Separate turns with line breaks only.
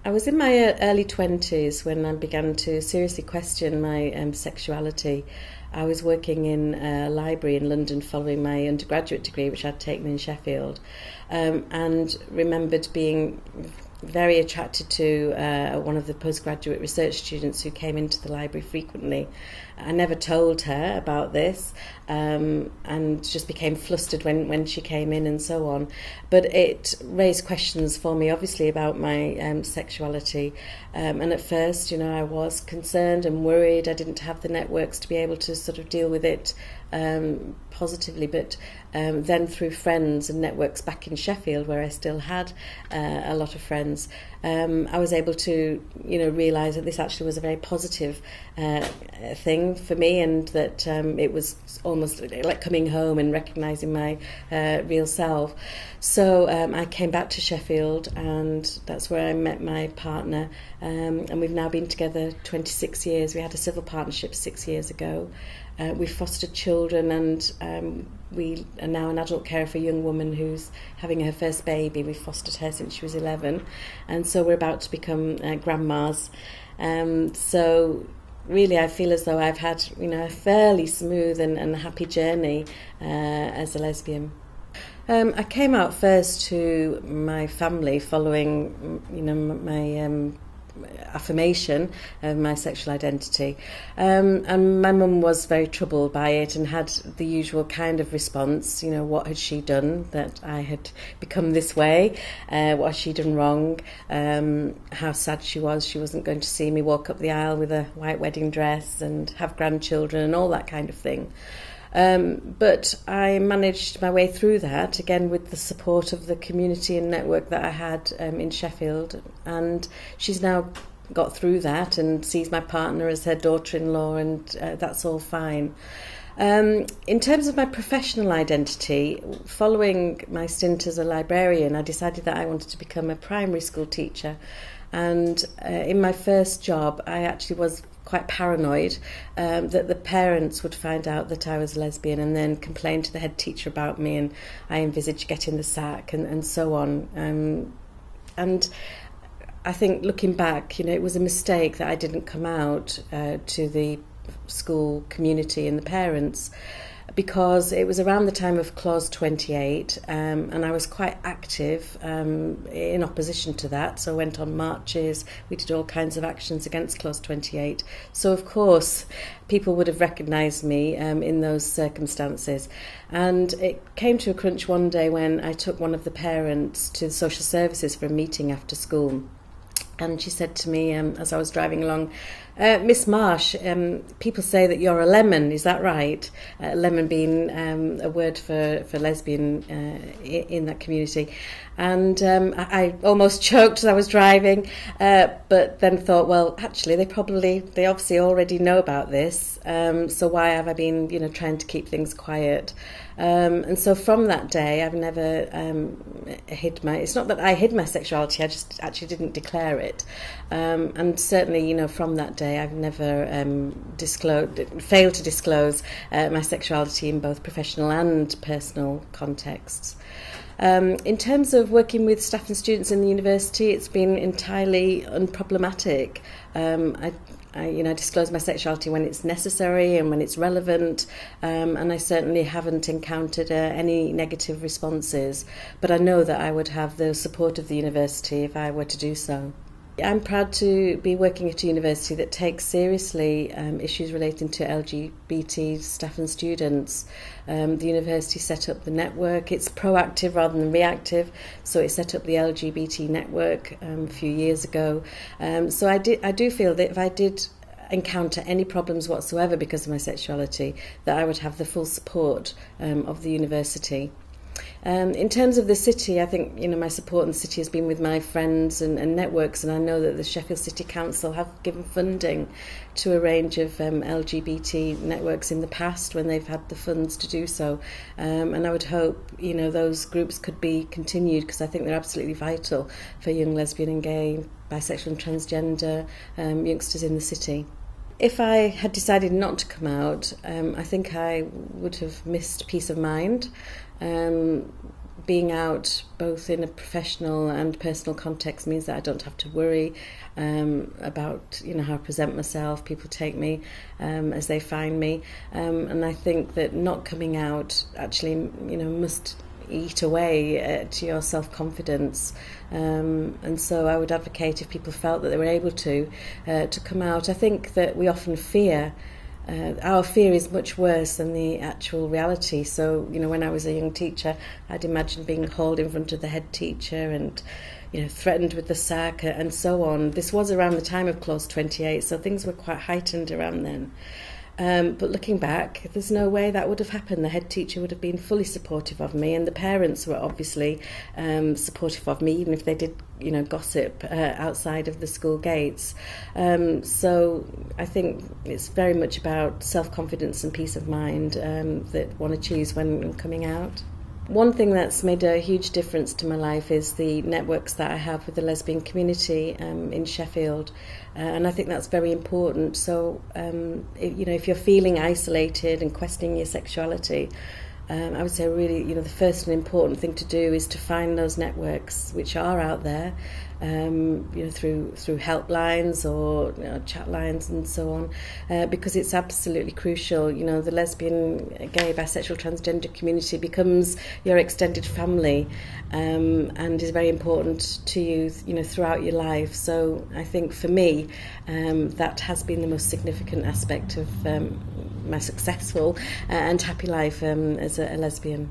I was in my early 20s when I began to seriously question my sexuality. I was working in a library in London following my undergraduate degree, which I'd taken in Sheffield, and remembered being very attracted to one of the postgraduate research students who came into the library frequently. I never told her about this, and just became flustered when she came in and so on. But it raised questions for me, obviously, about my sexuality. And at first, I was concerned and worried. I didn't have the networks to be able to sort of deal with it positively, but then through friends and networks back in Sheffield, where I still had a lot of friends, I was able to realise that this actually was a very positive thing for me, and that it was almost like coming home and recognising my real self. So I came back to Sheffield, and that's where I met my partner, and we've now been together 26 years. We had a civil partnership 6 years ago. We fostered children, and we are now an adult carer for a young woman who's having her first baby. We've fostered her since she was 11, and so we're about to become grandmas. So really I feel as though I've had a fairly smooth and happy journey as a lesbian. I came out first to my family following my affirmation of my sexual identity, and my mum was very troubled by it and had the usual kind of response. What had she done that I had become this way? What had she done wrong? How sad she wasn't going to see me walk up the aisle with a white wedding dress and have grandchildren and all that kind of thing. But I managed my way through that, again with the support of the community and network that I had in Sheffield, and she's now got through that and sees my partner as her daughter-in-law, and that's all fine. In terms of my professional identity, following my stint as a librarian, I decided that I wanted to become a primary school teacher. And in my first job, I actually was quite paranoid that the parents would find out that I was a lesbian and then complain to the head teacher about me, and I envisaged getting the sack and so on. And I think looking back, it was a mistake that I didn't come out to the school community and the parents, because it was around the time of Clause 28, and I was quite active in opposition to that. So I went on marches, we did all kinds of actions against Clause 28. So of course people would have recognised me in those circumstances. And it came to a crunch one day when I took one of the parents to the social services for a meeting after school. And she said to me as I was driving along, Miss Marsh, people say that you're a lemon, is that right? Lemon being a word for lesbian in that community. And I almost choked as I was driving, but then thought, well, actually, they obviously already know about this, so why have I been, trying to keep things quiet? And so from that day, I've never it's not that I hid my sexuality, I just actually didn't declare it. And certainly, from that day, I've never failed to disclose my sexuality in both professional and personal contexts. In terms of working with staff and students in the university, it's been entirely unproblematic. I disclose my sexuality when it's necessary and when it's relevant, and I certainly haven't encountered any negative responses, but I know that I would have the support of the university if I were to do so. I'm proud to be working at a university that takes seriously issues relating to LGBT staff and students. The university set up the network. It's proactive rather than reactive, so it set up the LGBT network a few years ago. So I do feel that if I did encounter any problems whatsoever because of my sexuality, that I would have the full support of the university. In terms of the city, I think my support in the city has been with my friends and networks, and I know that the Sheffield City Council have given funding to a range of LGBT networks in the past when they've had the funds to do so, and I would hope those groups could be continued, because I think they're absolutely vital for young lesbian and gay, bisexual and transgender youngsters in the city. If I had decided not to come out, I think I would have missed peace of mind, being out both in a professional and personal context means that I don't have to worry about how I present myself. People take me as they find me, and I think that not coming out actually must eat away to your self-confidence, and so I would advocate, if people felt that they were able to come out. I think that we often fear. Our fear is much worse than the actual reality. So, when I was a young teacher, I'd imagine being hauled in front of the head teacher and, threatened with the sack and so on. This was around the time of Clause 28, so things were quite heightened around then. But looking back, there's no way that would have happened. The head teacher would have been fully supportive of me, and the parents were obviously supportive of me, even if they did, gossip outside of the school gates. So I think it's very much about self-confidence and peace of mind that one achieves when coming out. One thing that's made a huge difference to my life is the networks that I have with the lesbian community in Sheffield, and I think that's very important. So, if you're feeling isolated and questioning your sexuality, I would say really, the first and important thing to do is to find those networks which are out there, through helplines or chat lines and so on, because it's absolutely crucial. The lesbian, gay, bisexual, transgender community becomes your extended family, and is very important to you, throughout your life. So I think for me, that has been the most significant aspect of my successful and happy life as a lesbian.